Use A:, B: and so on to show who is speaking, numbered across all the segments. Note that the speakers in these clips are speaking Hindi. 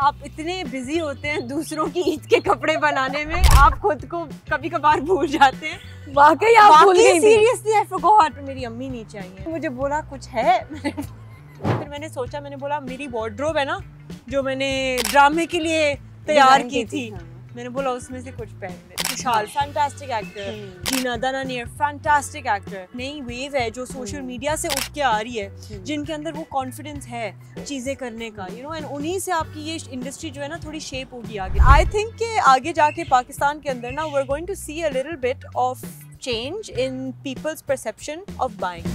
A: आप इतने बिजी होते हैं दूसरों की ईद के कपड़े बनाने में, आप खुद को कभी कभार भूल जाते हैं।
B: वाकई आप भूल गई थी।
A: Seriously I forgot. मेरी अम्मी नीचे आई है, मुझे बोला कुछ है। फिर मैंने सोचा, मैंने बोला मेरी वार्डरोब है ना जो मैंने ड्रामे के लिए तैयार की थी, मैंने बोला उसमें से कुछ पहन ले। खुशहाल फैंटास्टिक एक्टर, जीना दानानियर फैंटास्टिक एक्टर। नई वेव है जो सोशल मीडिया से उठ के आ रही है, जिनके अंदर वो कॉन्फिडेंस है चीज़ें करने का, यू नो, एंड उन्हीं से आपकी ये इंडस्ट्री जो है ना थोड़ी शेप होगी आगे। आई थिंक कि आगे जाके पाकिस्तान के अंदर ना we are going to see a little bit of change in people's perception of buying.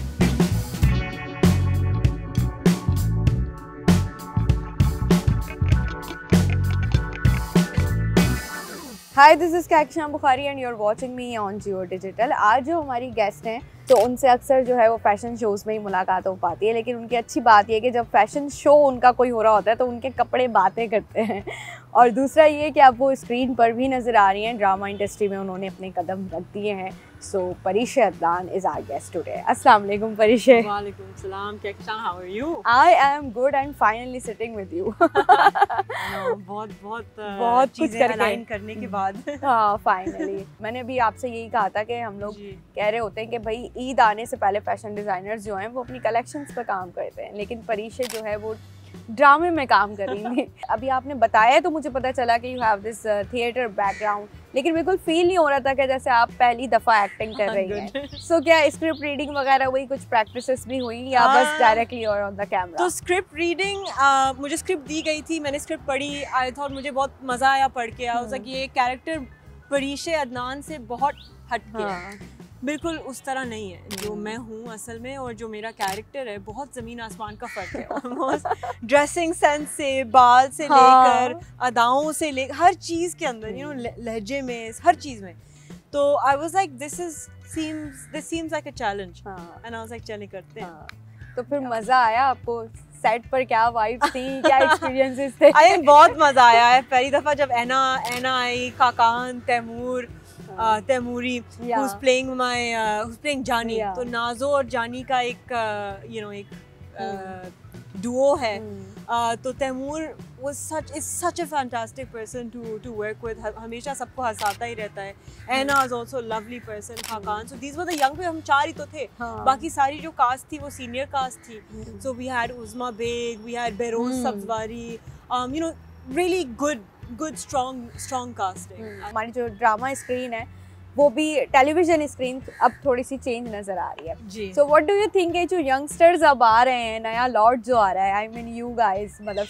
B: Hi, this is Kahkashan Bukhari and you are watching me on Geo digital. आज जो हमारी गेस्ट हैं तो उनसे अक्सर जो है वो फैशन शोज़ में ही मुलाकात हो पाती है, लेकिन उनकी अच्छी बात ये है कि जब फैशन शो उनका कोई हो रहा होता है तो उनके कपड़े बातें करते हैं। और दूसरा ये कि अब वो स्क्रीन पर भी नज़र आ रही हैं, ड्रामा इंडस्ट्री में उन्होंने अपने कदम रख दिए हैं। So Parishay Adnan is our guest today. अस्सलाम वालेकुम परिशे।
A: वालेकुम सलाम Kahkashan, how are you?
B: I am good and finally sitting with you.
A: बहुत
B: कुछ
A: अलाइन करने के बाद।
B: हाँ, फाइनली। मैंने अभी आपसे यही कहा था कि हम लोग कह रहे होते हैं कि भाई ईद आने से पहले फैशन डिज़ाइनर्स जो हैं वो अपनी कलेक्शंस पर काम करते हैं, लेकिन परिशे जो है वो ड्रामे में काम कर रही थी। अभी आपने बताया तो मुझे पता चला कि you have this theatre background, लेकिन बिल्कुल फील नहीं हो रहा था कि जैसे आप पहली दफ़ा एक्टिंग कर रही हैं। सो क्या स्क्रिप्ट रीडिंग वगैरह वही कुछ प्रैक्टिसेस भी हुई या बस डायरेक्टली और ऑन द कैमरा?
A: तो स्क्रिप्ट रीडिंग, मुझे स्क्रिप्ट दी गई थी, मैंने स्क्रिप्ट पढ़ी। आई थॉट मुझे बहुत मज़ा आया पढ़ के। आई वाज लाइक ये कैरेक्टर परिशे अदनान से बहुत हटके है, बिल्कुल उस तरह नहीं है जो मैं हूँ असल में, और जो मेरा कैरेक्टर है बहुत ज़मीन आसमान का फ़र्क है। ऑलमोस्ट ड्रेसिंग सेंस से, बाल से लेकर अदाओं से ले हर चीज़ के अंदर, यू नो, लहजे में, हर चीज़ में। तो I was like this seems like a challenge and I was like चलें करते हैं।
B: तो फिर मज़ा आया आपको? सेट पर क्या वाइब्स थी, क्या एक्सपीरियंसेस थे?
A: आई बहुत मज़ा आया है। पहली दफ़ा जब ऐना आई, खाकान, तैमूरी who's playing जानी, तो नाज़ो और जानी का एक डुओ है। तो Taimur is such a fantastic person to work with, हमेशा सबको हंसाता ही रहता है। ऐना is also a lovely person, Khaqan, so these were the young people, हम चार ही तो थे। बाकी सारी जो कास्ट थी वो सीनियर कास्ट थी। So we had Uzma Baig, we had Behroze Sabzwari, you know, really good strong casting।
B: हमारी जो ड्रामा स्क्रीन है वो भी टेलीविजन स्क्रीन अब थोड़ी सी चेंज नजर आ रही है जी। So what do you think है जो यंगस्टर्स अब आ रहे हैं, नया लॉट जो आ रहा है, आई मीन यू गाइस, मतलब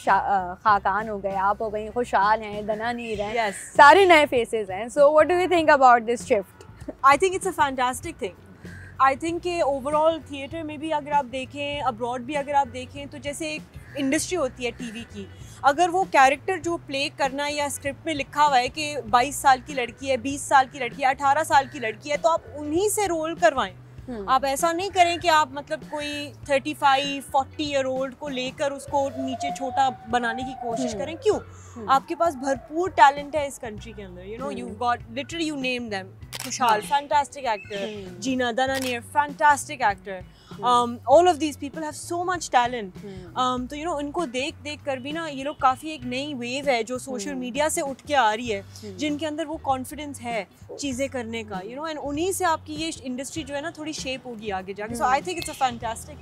B: खाकान हो गए, आप हो गई, खुशहाल हैं, दनानीर हैं, सारे नए फेसेस हैं। सो what do you think about this shift?
A: I think it's a fantastic thing. I think कि ओवरऑल थिएटर में भी अगर आप देखें, अब्रॉड भी अगर आप देखें, तो जैसे एक इंडस्ट्री होती है टीवी की, अगर वो कैरेक्टर जो प्ले करना या स्क्रिप्ट में लिखा हुआ है कि 22 साल की लड़की है, 20 साल की लड़की है, 18 साल की लड़की है, तो आप उन्हीं से रोल करवाएं। आप ऐसा नहीं करें कि आप मतलब कोई 35-40 ईयर ओल्ड को लेकर उसको नीचे छोटा बनाने की कोशिश करें। क्यों? आपके पास भरपूर टैलेंट है इस कंट्री के अंदर, you know, you got literally, you name them, Khushhal fantastic actor, Zeena दानानियर fantastic actor, all of these people have so much talent। तो यू नो उनको देख कर भी ना ये लोग काफ़ी एक नई वेव है जो सोशल मीडिया से उठ के आ रही है, जिनके अंदर वो कॉन्फिडेंस है चीज़ें करने का, यू नो, एंड उन्हीं से आपकी ये इंडस्ट्री जो है ना थोड़ी शेप होगी आगे जाके। So I think it's a fantastic.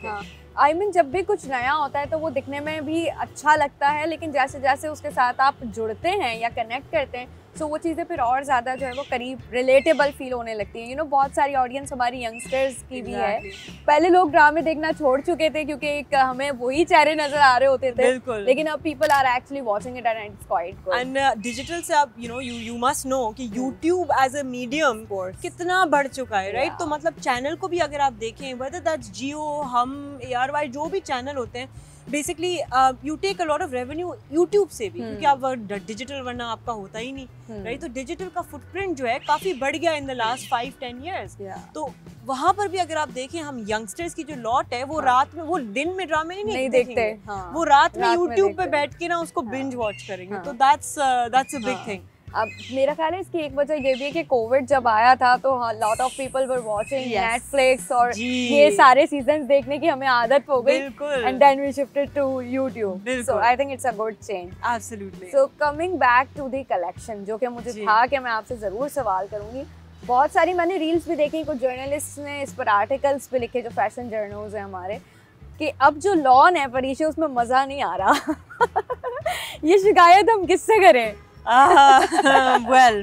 B: I mean जब भी कुछ नया होता है तो वो दिखने में भी अच्छा लगता है, लेकिन जैसे जैसे उसके साथ आप जुड़ते हैं या कनेक्ट करते हैं तो वो चीज़ें फिर और ज़्यादा जो है वो करीब रिलेटेबल फील होने लगती है। यू नो, बहुत सारी ऑडियंस हमारी यंगस्टर्स की भी है। पहले लोग ड्रामे देखना छोड़ चुके थे क्योंकि एक हमें वही चेहरे नजर आ रहे होते थे, लेकिन अब people are actually watching it and it's quite good.
A: And digital से आप यू मस्ट नो कि यूट्यूब एज अ मीडियम कितना बढ़ चुका है, राइट? तो मतलब चैनल को भी अगर आप देखें, वेदर दैट्स जियो, हम, ARY, जो भी चैनल होते हैं, basically you take a lot of revenue YouTube से भी, क्योंकि आप डिजिटल वरना आपका होता ही नहीं, राइट? तो डिजिटल का फुटप्रिंट जो है काफ़ी बढ़ गया इन द लास्ट 5-10 ईयर्स। तो वहाँ पर भी अगर आप देखें, हम यंगस्टर्स की जो लॉट है वो रात में, वो दिन में ड्रामे नहीं देखते, वो रात में यूट्यूब पे बैठ के ना उसको बिंज वॉच करेंगे। तो दैट्स अ बिग थिंग।
B: अब मेरा ख्याल है इसकी एक वजह ये भी है कि कोविड जब आया था तो lot of people were watching Netflix और ये सारे सीजन्स देखने की हमें आदत हो गई and then we shifted to YouTube, so I think it's a good change.
A: Absolutely.
B: So coming back to the collection, जो कि मुझे था कि मैं आपसे ज़रूर सवाल करूँगी, बहुत सारी मैंने रील्स भी देखी, कुछ जर्नलिस्ट ने इस पर आर्टिकल्स भी लिखे जो फैशन जर्नल्स हैं हमारे, कि अब जो लॉन है परीक्षा उसमें मज़ा नहीं आ रहा। ये शिकायत हम किससे करें?
A: वेल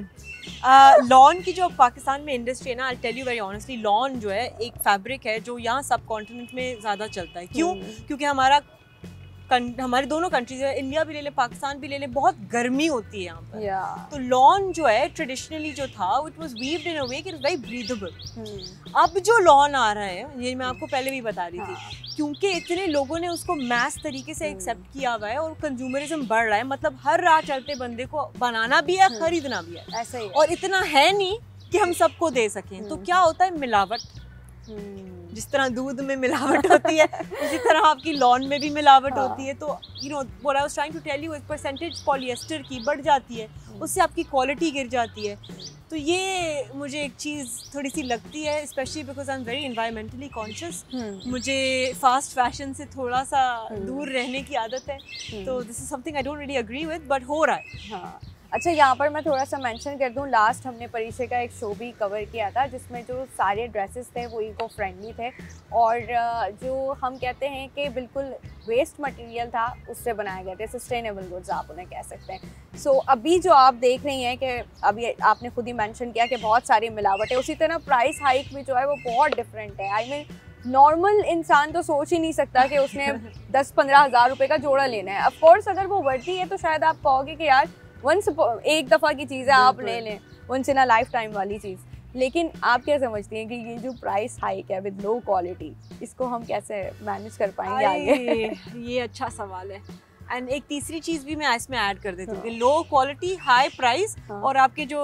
A: लॉन की जो पाकिस्तान में इंडस्ट्री है ना, I tell you very honestly, lawn जो है एक फैब्रिक है जो यहाँ सब कॉन्टिनेंट में ज़्यादा चलता है। क्यों? क्योंकि हमारे दोनों कंट्रीज है, इंडिया भी ले लें, पाकिस्तान भी ले लें, बहुत गर्मी होती है यहाँ पर। तो लॉन जो है ट्रेडिशनली जो था, इट वाज वीव्ड इन अ वे कि इट वाज वेरी ब्रीदेबल। अब जो लॉन आ रहा है, ये मैं आपको पहले भी बता रही थी, क्योंकि इतने लोगों ने उसको मैस तरीके से एक्सेप्ट किया हुआ है और कंज्यूमरिज्म बढ़ रहा है, मतलब हर रात चलते बंदे को बनाना भी है, खरीदना भी है, ऐसा ही, और इतना है नहीं कि हम सबको दे सकें। तो क्या होता है, मिलावट। जिस तरह दूध में मिलावट होती है उसी तरह आपकी लॉन में भी मिलावट होती है। तो you know what I was trying to tell you, एक परसेंटेज पॉलिएस्टर की बढ़ जाती है, उससे आपकी क्वालिटी गिर जाती है। तो ये मुझे एक चीज़ थोड़ी सी लगती है, specially because I am very environmentally conscious. मुझे फास्ट फैशन से थोड़ा सा दूर रहने की आदत है, तो this is something I don't really agree with, but हो रहा है।
B: अच्छा, यहाँ पर मैं थोड़ा सा मेंशन कर दूँ, लास्ट हमने परिचय का एक शो भी कवर किया था जिसमें जो सारे ड्रेसेस थे वो इको फ्रेंडली थे, और जो हम कहते हैं कि बिल्कुल वेस्ट मटेरियल था उससे बनाए गए थे, सस्टेनेबल गुड्स आप उन्हें कह सकते हैं। सो अभी जो आप देख रही हैं कि अभी आपने खुद ही मेंशन किया कि बहुत सारी मिलावट है, उसी तरह प्राइस हाइक भी जो है वो बहुत डिफरेंट है। आई मीन नॉर्मल इंसान तो सोच ही नहीं सकता कि उसने 10-15 हज़ार रुपये का जोड़ा लेना है। ऑफकोर्स अगर वो वर्दी है तो शायद आप कहोगे कि यार एक दफ़ा की चीज़ है, आप ले लें, once in a life time वाली चीज़। लेकिन आप क्या समझती हैं कि ये जो प्राइस हाइक है विद लो क्वालिटी, इसको हम कैसे मैनेज कर पाएंगे आगे?
A: ये अच्छा सवाल है। एंड एक तीसरी चीज़ भी मैं इसमें ऐड कर देती हूँ कि लो क्वालिटी हाई प्राइस, और आपके जो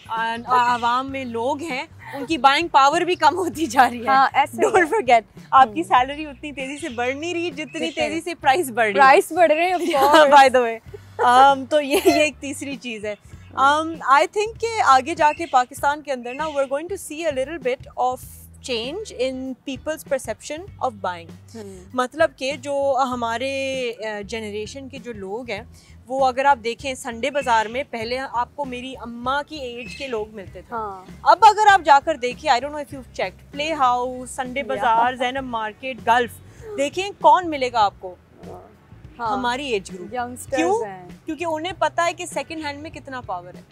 A: आवाम में लोग हैं उनकी बाइंग पावर भी कम होती जा रही है। डोंट फॉरगेट, आपकी सैलरी उतनी तेजी से बढ़ नहीं रही जितनी तेजी से प्राइस बढ़ रही है।
B: प्राइस बढ़ रहे हैं
A: बाय द वे। तो ये एक तीसरी चीज़ है। आई थिंक कि आगे जाके पाकिस्तान के अंदर ना we are going to see a little bit of change in people's perception of buying. मतलब कि जो हमारे जनरेशन के जो लोग हैं, वो अगर आप देखें संडे बाज़ार में पहले आपको मेरी अम्मा की एज के लोग मिलते थे। अब अगर आप जाकर देखें, I don't know if you checked, play house, Sunday बाज़ार, ज़ैनब मार्केट, गल्फ, देखें कौन मिलेगा आपको? हमारी एज ग्रुप। क्यों? क्योंकि उन्हें पता है कि सेकंड हैंड में कितना पावर है,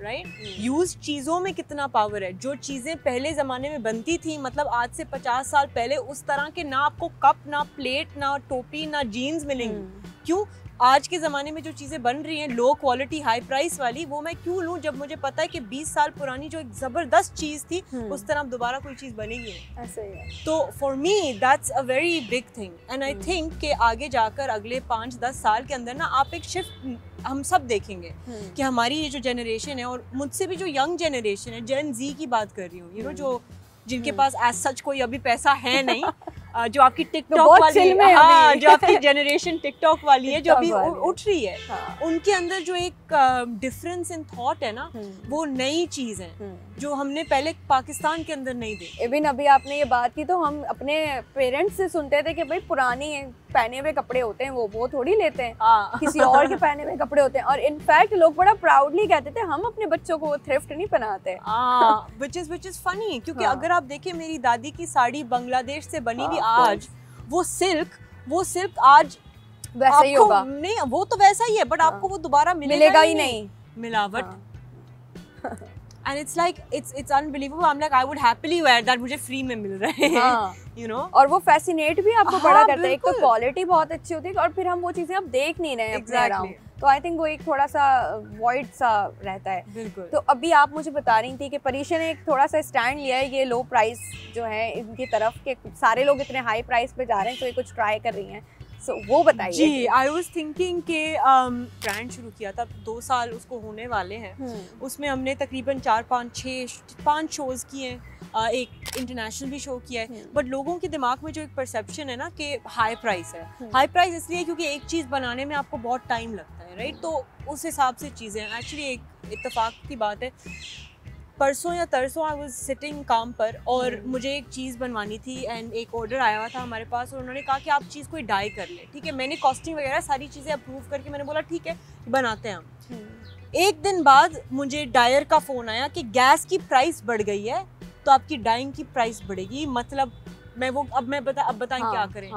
A: राइट? यूज चीज़ों में कितना पावर है। जो चीज़ें पहले ज़माने में बनती थी, मतलब आज से 50 साल पहले, उस तरह के ना आपको कप, ना प्लेट, ना टोपी, ना जीन्स मिलेंगी। क्यों? आज के ज़माने में जो चीज़ें बन रही हैं लो क्वालिटी हाई प्राइस वाली, वो मैं क्यों लूँ जब मुझे पता है कि 20 साल पुरानी जो एक ज़बरदस्त चीज़ थी उस तरह दोबारा कोई चीज़ बनेगी।
B: ऐसे ही है।
A: तो for me that's a very big thing, and I think कि आगे जाकर अगले 5-10 साल के अंदर ना आप एक शिफ्ट हम सब देखेंगे कि हमारी ये जो जनरेशन है, और मुझसे भी जो यंग जनरेशन है, जेन जी की बात कर रही हूँ, यू नो, जो जिनके पास एज सच कोई अभी पैसा है नहीं, जो आपकी टिकटॉक वाली, हाँ, जो आपकी जनरेशन टिकटॉक वाली है, जो अभी उठ रही है, उनके अंदर जो एक डिफरेंस इन थॉट है ना, वो नई चीज़ है जो हमने पहले पाकिस्तान के अंदर नहीं देखी।
B: इवन अभी आपने ये बात की तो हम अपने पेरेंट्स से सुनते थे कि भाई पुरानी पहने हुए कपड़े होते हैं वो थोड़ी लेते हैं, किसी और के पहने हुए कपड़े होते हैं। और इनफैक्ट लोग बड़ा प्राउडली कहते थे हम अपने बच्चों को थ्रिफ्ट नहीं पहनाते,
A: which is funny, क्योंकि अगर आप देखें मेरी दादी की साड़ी बांग्लादेश से बनी हुई, आज वो सिल्क आज
B: वैसे ही होगा।
A: नहीं, वो तो वैसा ही है, बट आपको वो दोबारा
B: मिलेगा ही नहीं,
A: मिलावट। And it's like it's unbelievable. I'm like I would happily wear that, मुझे फ्री में मिल रहे हैं, you know।
B: और वो फैसिनेट भी आपको बड़ा करता है। एक तो क्वालिटी बहुत अच्छी होती है, और फिर हम वो चीजें अब देख नहीं रहे हैं अपने अराउंड, तो आई थिंक वो एक थोड़ा सा वॉइड सा रहता है।
A: बिल्कुल।
B: तो अभी आप मुझे बता रही थी कि परीक्षा ने एक थोड़ा सा स्टैंड लिया है ये लो प्राइस जो है इनकी तरफ, के सारे लोग इतने हाई प्राइस पे जा रहे हैं, तो ये कुछ ट्राई कर रही हैं। So, वो बताइए।
A: जी, आई वॉज थिंकिंग कि ब्रांड शुरू किया था, 2 साल उसको होने वाले हैं। उसमें हमने तकरीबन 4-5 शोज़ किए हैं। एक इंटरनेशनल भी शो किया है, बट लोगों के दिमाग में जो एक परसेप्शन है ना कि हाई प्राइस है, हाई प्राइस इसलिए क्योंकि एक चीज़ बनाने में आपको बहुत टाइम लगता है, राइट? तो उस हिसाब से चीज़ें एक्चुअली एक इत्तेफाक की बात है, परसों या तरसों आई वाज सिटिंग काम पर और मुझे एक चीज़ बनवानी थी एंड एक ऑर्डर आया हुआ था हमारे पास और उन्होंने कहा कि आप चीज़ कोई डाई कर ले, ठीक है? मैंने कॉस्टिंग वगैरह सारी चीज़ें अप्रूव करके मैंने बोला ठीक है बनाते हैं हम। एक दिन बाद मुझे डायर का फ़ोन आया कि गैस की प्राइस बढ़ गई है तो आपकी डाइंग की प्राइस बढ़ेगी। मतलब अब बताएं क्या करें,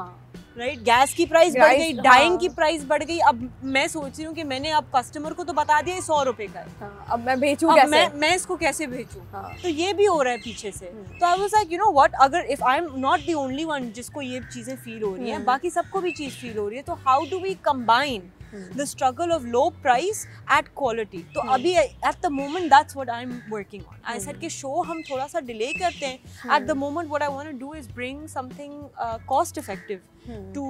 A: राइट? गैस की प्राइस बढ़ गई, डाइंग की प्राइस बढ़ गई। अब मैं सोच रही हूँ कि मैंने अब कस्टमर को तो बता दिया 100 रुपए का है,
B: अब मैं बेचूं कैसे?
A: मैं इसको कैसे बेचूं? तो ये भी हो रहा है पीछे से। तो I was like you know what, अगर if I am not the only one जिसको ये चीजें फील हो रही हैं, बाकी सबको भी चीज फील हो रही है, तो how do we combine the struggle of low price at quality? तो अभी at the moment that's what I'm working on. I said कि show हम थोड़ा सा delay करते हैं। At the moment what I want to do is bring something cost effective to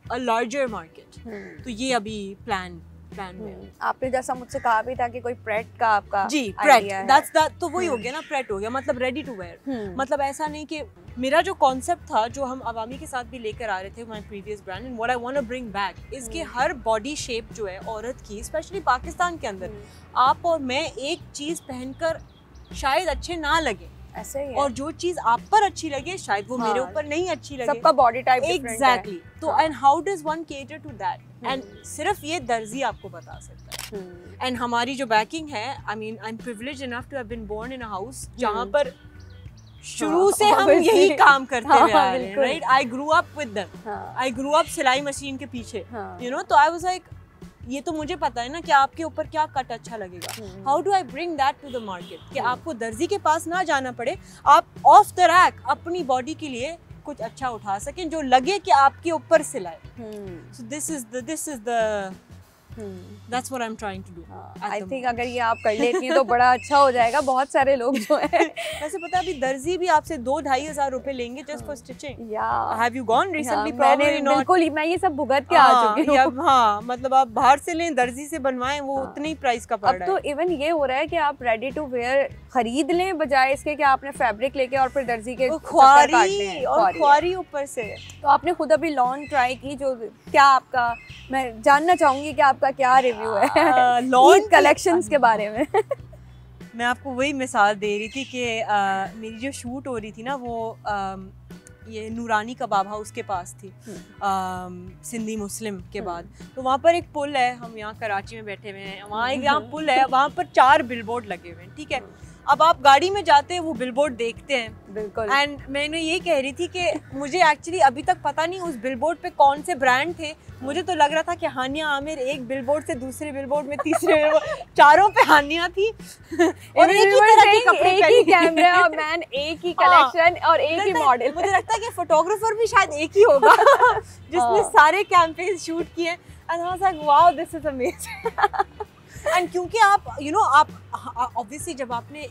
A: a larger market. तो ये अभी plan में।
B: आपने जैसा मुझसे कहा भी था कि कोई प्रेट का आपका
A: जी, प्रेट तो वही हो गया ना, प्रेट हो गया मतलब रेडी टू वेयर। मतलब ऐसा नहीं कि मेरा जो कॉन्सेप्ट था जो हम अवामी के साथ भी लेकर आ रहे थे my previous brand, and what I want to bring back is कि हर बॉडी शेप जो है औरत की, स्पेशली पाकिस्तान के अंदर, आप और मैं एक चीज पहनकर शायद अच्छे ना लगे,
B: ऐसे ही है।
A: और जो चीज आप पर अच्छी लगे शायद वो मेरे ऊपर नहीं अच्छी लगे।
B: सबका बॉडी टाइप डिफरेंट है।
A: एग्जैक्टली। तो and how does one cater to that? And सिर्फ ये दर्जी आपको बता सकता है। एंड हमारी जो बैकिंग है, I mean I am privileged enough to have been born in a house जहां पर शुरू से हम यही काम करते हुए आ रहे हैं, right? I grew up with them, I grew up सिलाई मशीन के पीछे, यू नो। तो आई वाज लाइक ये तो मुझे पता है ना कि आपके ऊपर क्या कट अच्छा लगेगा। How do I bring that to the market कि आपको दर्जी के पास ना जाना पड़े, आप ऑफ द रैक अपनी बॉडी के लिए कुछ अच्छा उठा सकें जो लगे कि आपके ऊपर सिलाए। So this is the That's what I'm trying to do.
B: I think अगर ये आप कर लेती हैं तो बड़ा अच्छा हो जाएगा। बहुत सारे लोग जो है
A: वैसे पता है अभी दर्जी भी आपसे 2-2.5 हज़ार रुपए लेंगे just for stitching. Have you gone recently? Probably not.
B: बिल्कुल ही, मैं ये सब भुगत के आ चुकी हूँ।
A: हाँ, मतलब आप बाहर से लें, दर्जी से बनवाएं, वो उतनी प्राइस का पड़ रहा है।
B: अब तो इवन ये हो रहा है कि आप रेडी टू वेयर खरीद लें बजाय इसके कि आपने फैब्रिक लेके और फिर दर्जी के
A: ख्वारी ऊपर से।
B: तो आपने खुद अभी लॉन ट्राई की, जो क्या आपका, मैं जानना चाहूंगी कि आपका क्या रिव्यू है लॉन कलेक्शंस के बारे में।
A: मैं आपको वही मिसाल दे रही थी कि मेरी जो शूट हो रही थी ना वो ये नूरानी कबाब हाउस के पास थी, सिंधी मुस्लिम के बाद। तो वहाँ पर एक पुल है, हम यहाँ कराची में बैठे हुए हैं, वहाँ एक यहाँ पुल है, वहाँ पर 4 बिलबोर्ड लगे हुए हैं, ठीक है? अब आप गाड़ी में जाते हैं वो बिलबोर्ड देखते हैं,
B: बिल्कुल।
A: एंड मैंने ये कह रही थी कि मुझे एक्चुअली अभी तक पता नहीं उस बिलबोर्ड पे कौन से ब्रांड थे। मुझे तो लग रहा था कि हानिया आमिर एक बिलबोर्ड से दूसरे बिलबोर्ड में, तीसरे बिलबोर्ड, चारों पे हानिया थी और एक ही तरह के कपड़े,
B: एक ही कैमरा मैन, एक ही कलेक्शन और एक ही मॉडल।
A: मुझे लगता है कि फोटोग्राफर भी शायद एक ही होगा जिसने सारे कैंपेन शूट किए। And I was like wow this is amazing. And क्योंकि आप यू नो आप ऑब्वियसली जब आपने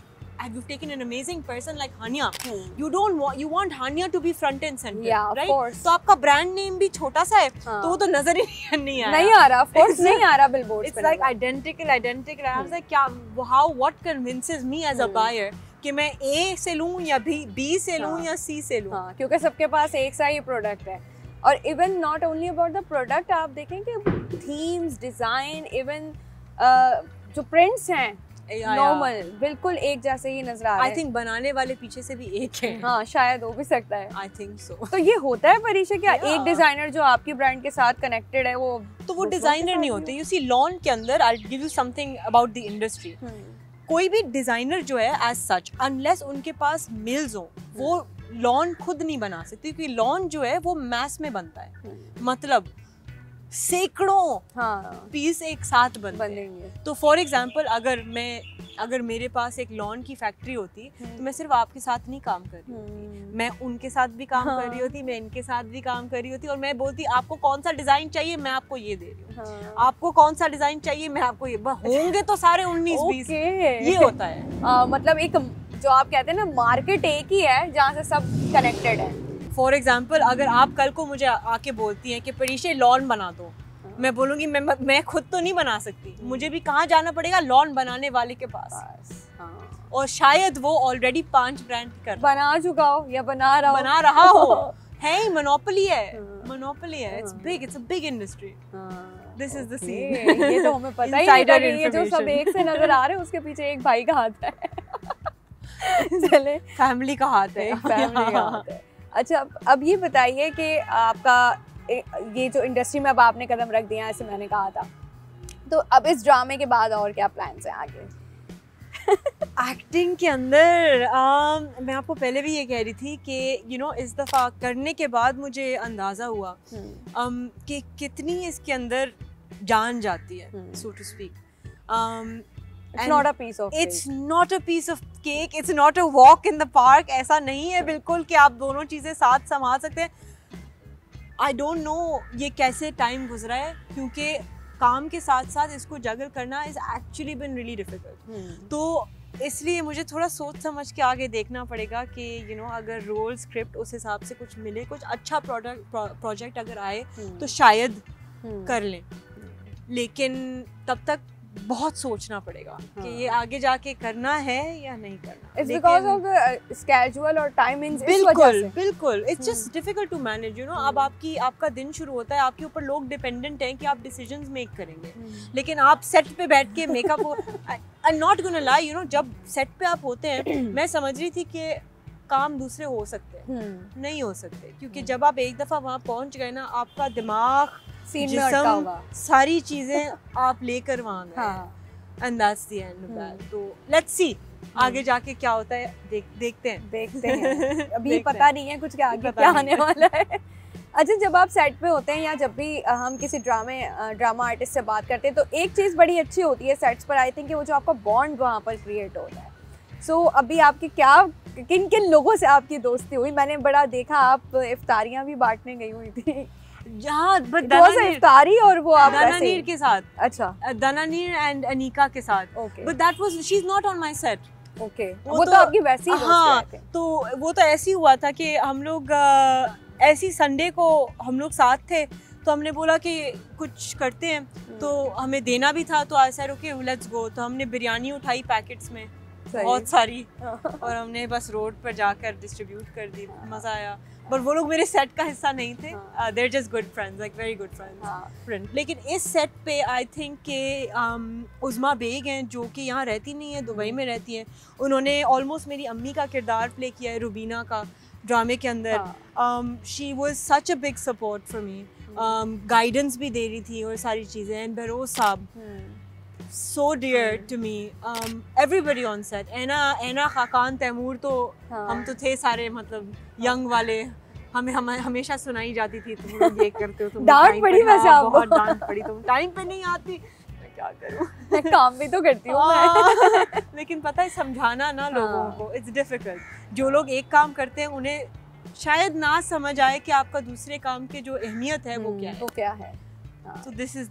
A: you've taken an amazing person like Hania, you want Hania to be front and center, right? तो आपका ब्रांड नेम भी छोटा सा है, तो वो तो नजर ही नहीं
B: आ रहा, of course नहीं आ रहा billboard.
A: It's like identical. I was like क्या, what convinces me as a buyer कि मैं A से लूँ या B से लूँ या C से लूँ?
B: क्योंकि सबके पास एक सा ही प्रोडक्ट है। और even not only about the product, आप देखें कि थीम्स, डिजाइन, इवन जो प्रिंट्स हैं नॉर्मल बिल्कुल एक जैसे ही नजर आ रहे हैं।
A: I think बनाने वाले पीछे से भी एक है।
B: हाँ, शायद हो भी सकता है।
A: I think so.
B: तो ये होता है परीक्षा क्या एक डिजाइनर जो आपकी ब्रांड के साथ कनेक्टेड है वो
A: डिजाइनर नहीं होते। You see लॉन के अंदर I'll give you something about the industry. कोई भी डिजाइनर जो है as such unless उनके पास मिल्स हो, वो लॉन खुद नहीं बना सकती, क्योंकि लॉन जो है वो मैस में बनता है, मतलब सैकड़ों पीस एक साथ बनेंगे। तो फॉर एग्जांपल अगर मेरे पास एक लॉन की फैक्ट्री होती तो मैं सिर्फ आपके साथ नहीं काम कर रही होती, मैं उनके साथ भी काम कर रही होती, मैं इनके साथ भी काम कर रही होती, और मैं बोलती आपको कौन सा डिजाइन चाहिए मैं आपको ये दे रही हूँ, आपको कौन सा डिजाइन चाहिए मैं आपको ये, होंगे तो सारे 19-20 ये होता है।
B: मतलब एक जो आप कहते हैं ना मार्केट एक ही है जहाँ से सब कनेक्टेड है।
A: फॉर एग्जाम्पल अगर आप कल को मुझे आके बोलती हैं कि परीशे लॉन बना दो, मैं बोलूँगी मैं खुद तो नहीं बना सकती, मुझे भी कहाँ जाना पड़ेगा, लॉन बनाने वाले के पास। और शायद वो ऑलरेडी 5 ब्रांड कर
B: बना चुका हो या बना रहा
A: हो है ही, मोनोपोली है, मोनोपोली है। It's big, it's a big industry. This is the scene.
B: ये तो हमें पता ही नहीं था कि ये जो सब एक से नजर आ रहे हैं उसके पीछे एक भाई का हाथ है। चले,
A: फैमिली का हाथ है,
B: फैमिली का हाथ है। अच्छा, अब ये बताइए कि आपका ये जो इंडस्ट्री में अब आपने कदम रख दिया, ऐसे मैंने कहा था, तो अब इस ड्रामे के बाद और क्या प्लान्स हैं आगे?
A: एक्टिंग के अंदर मैं आपको पहले भी ये कह रही थी कि इस दफ़ा करने के बाद मुझे अंदाज़ा हुआ कि कितनी इसके अंदर जान जाती है, so to speak.
B: It's not a piece of cake.
A: It's not a piece of cake. It's not a walk in the park. ऐसा नहीं है बिल्कुल कि आप दोनों चीज़ें साथ संभाल सकते हैं। I don't know ये कैसे टाइम गुजरा है, क्योंकि काम के साथ साथ इसको जगल करना is actually been really difficult. तो इसलिए मुझे थोड़ा सोच समझ के आगे देखना पड़ेगा कि अगर रोल स्क्रिप्ट उस हिसाब से कुछ मिले, कुछ अच्छा प्रोजेक्ट अगर आए तो शायद कर लें, लेकिन तब तक बहुत सोचना पड़ेगा कि ये आगे जाके करना है या नहीं करना।
B: It's because of the schedule और timings।
A: बिल्कुल it's just difficult to manage, अब आपका दिन शुरू होता है, आपके ऊपर लोग डिपेंडेंट हैं कि आप डिसीजंस मेक करेंगे, लेकिन आप सेट पे बैठ के makeup I'm not gonna lie, जब सेट पे आप होते हैं मैं समझ रही थी कि काम दूसरे हो सकते हैं, नहीं हो सकते, क्योंकि जब आप एक दफ़ा वहाँ पहुँच गए ना, आपका दिमाग, जिस्म, सारी चीजें आप लेकर वहाँ गए, and that's the end of that. तो let's see आगे जाके क्या होता है, देखते हैं।
B: अभी पता नहीं है कुछ क्या आगे क्या आने वाला है। अच्छा, जब आप सेट पे होते हैं या जब भी हम किसी ड्रामा आर्टिस्ट से बात करते हैं, तो एक चीज़ बड़ी अच्छी होती है सेट्स पर, आई थिंक, वो जो आपका बॉन्ड वहाँ पर क्रिएट होता है। सो अभी आपकी किन किन लोगों से आपकी दोस्ती हुई? मैंने बड़ा देखा आप इफ्तारियाँ भी बांटने गई हुई थी।
A: जहाँ
B: इफ्तारी और वो आप
A: दनानीर के साथ।
B: अच्छा,
A: दनानीर एंड अनीका के साथ।
B: Okay.
A: But that was, she's not on my set.
B: Okay. वो तो आपकी वैसी ही
A: हाँ, तो वो तो ऐसे ही हुआ था कि हम लोग ऐसी संडे को हम लोग साथ थे, तो हमने बोला कि कुछ करते हैं, तो हमें देना भी था, तो ऐसा रुके लेट्स गो। तो हमने बिरयानी उठाई पैकेट्स में बहुत सारी और हमने बस रोड पर जाकर डिस्ट्रीब्यूट कर दी, मज़ा आया। पर वो लोग मेरे सेट का हिस्सा नहीं थे, they're just good friends, like very good friends. लेकिन इस सेट पे आई थिंक के उज़मा बेग हैं, जो कि यहाँ रहती नहीं है, दुबई में रहती हैं। उन्होंने ऑलमोस्ट मेरी अम्मी का किरदार प्ले किया है रुबीना का ड्रामे के अंदर। She was such a big support for me, guidance भी दे रही थी और सारी चीज़ें। एंड बरोज साहब, so dear to me, everybody on set, ऐना खाकान, तैमूर, तो हम तो थे सारे, मतलब यंग वाले, हमें हमेशा सुनाई जाती थी तुम लोग ये करते हो, तुम
B: डांट पड़ी वैसे आपको?
A: बहुत डांट पड़ी, तुम टाइम पे नहीं आती, मैं क्या करूं,
B: मैं काम भी तो करती हूँ मैं।
A: लेकिन पता है समझाना ना लोगों को, इट्स डिफिकल्ट। जो लोग एक काम करते हैं उन्हें शायद ना समझ आए कि आपका दूसरे काम की जो अहमियत है वो क्या है। So this is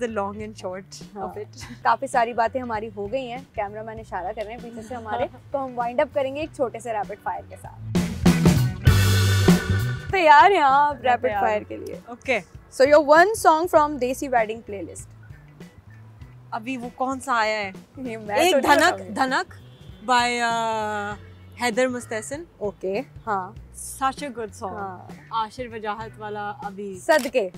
A: the long and short of it.
B: काफी सारी बातें हमारी हो गई हैं, कैमरामैन इशारा कर रहे हैं पीछे से हमारे, तो हम वाइंड अप करेंगे एक छोटे से रैपिड फायर के साथ। तैयार हैं आप रैपिड फायर के लिए?
A: Okay.
B: So your one song from देसी वेडिंग प्लेलिस्ट।
A: अभी वो कौन सा आया है?
B: एक
A: धनक by हैदर मुस्तहसिन।
B: ओके, हाँ,
A: such a good song. Ashir वजाहत वाला अभी
B: सदके।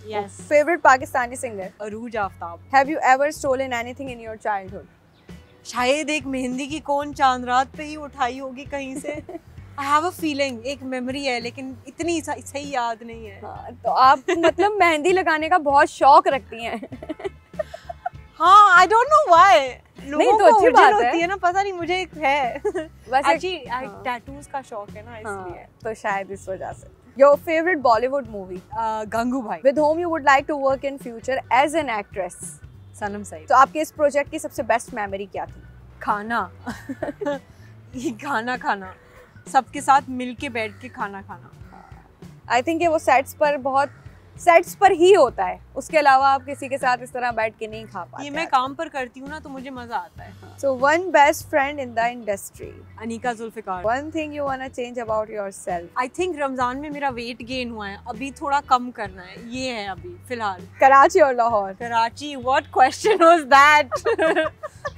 A: Yes.
B: Favorite Pakistani singer?
A: Arooj Aftab.
B: Have you ever stolen anything in your childhood?
A: शायद एक मेहंदी की कोन चांद रात पे ही उठाई होगी कहीं से। I have a feeling, एक मेमोरी है, लेकिन इतनी सही याद नहीं है।
B: हाँ, तो आप मतलब मेहंदी लगाने का बहुत शौक रखती हैं।
A: हाँ, I don't know why.
B: नहीं तो अच्छी बात
A: है ना, पता नहीं, मुझे एक है वैसे टैटूज का शौक है ना, इसलिए।
B: तो शायद इस वजह से। Your favorite Bollywood movie?
A: Gangu भाई।
B: With whom you would like to work in future as an actress?
A: सनम सईद।
B: तो आपके इस प्रोजेक्ट की सबसे बेस्ट मेमोरी क्या थी?
A: खाना। ये खाना सबके साथ मिलके बैठ के खाना खाना।
B: आई थिंक ये वो सेट्स पर बहुत सेट्स पर ही होता है, उसके अलावा आप किसी के साथ इस तरह बैठ के नहीं खा पाते।
A: ये मैं काम पर करती हूँ ना तो मुझे मजा आता है।
B: So one best friend in the industry.
A: Anika Zulfikar.
B: One thing you wanna change about yourself.
A: I think Ramzan में मेरा वेट गेन हुआ है, अभी थोड़ा कम करना है, ये है अभी फिलहाल।
B: कराची और Lahore?
A: Karachi, what question was that?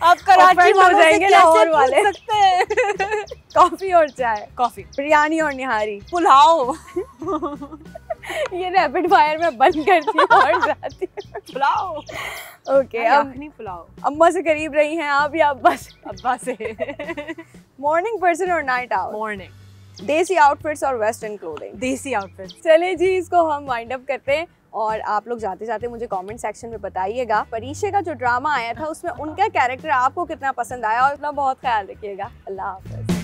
A: अब कराची
B: हो जाएंगे लाहौर वाले।
A: सकते हैं।
B: कॉफी और चाय?
A: कॉफी।
B: बिरयानी और निहारी?
A: पुलाव।
B: ये रैपिड फायर में बंद करती हूँ और जाती हूँ।
A: पुलाव।
B: ओके, अब
A: पुलाव।
B: अम्मा से करीब रही हैं आप या
A: अब्बा से?
B: मॉर्निंग पर्सन और नाइट आउट?
A: मॉर्निंग।
B: देसी आउटफिट्स और वेस्टर्न क्लोथिंग?
A: देसी आउटफिट्स।
B: चले जी, इसको हम वाइंड अप करते हैं और आप लोग जाते जाते मुझे कमेंट सेक्शन में बताइएगा परीशे का जो ड्रामा आया था उसमें उनका कैरेक्टर आपको कितना पसंद आया, और अपना बहुत ख्याल रखिएगा। अल्लाह हाफ़िज़।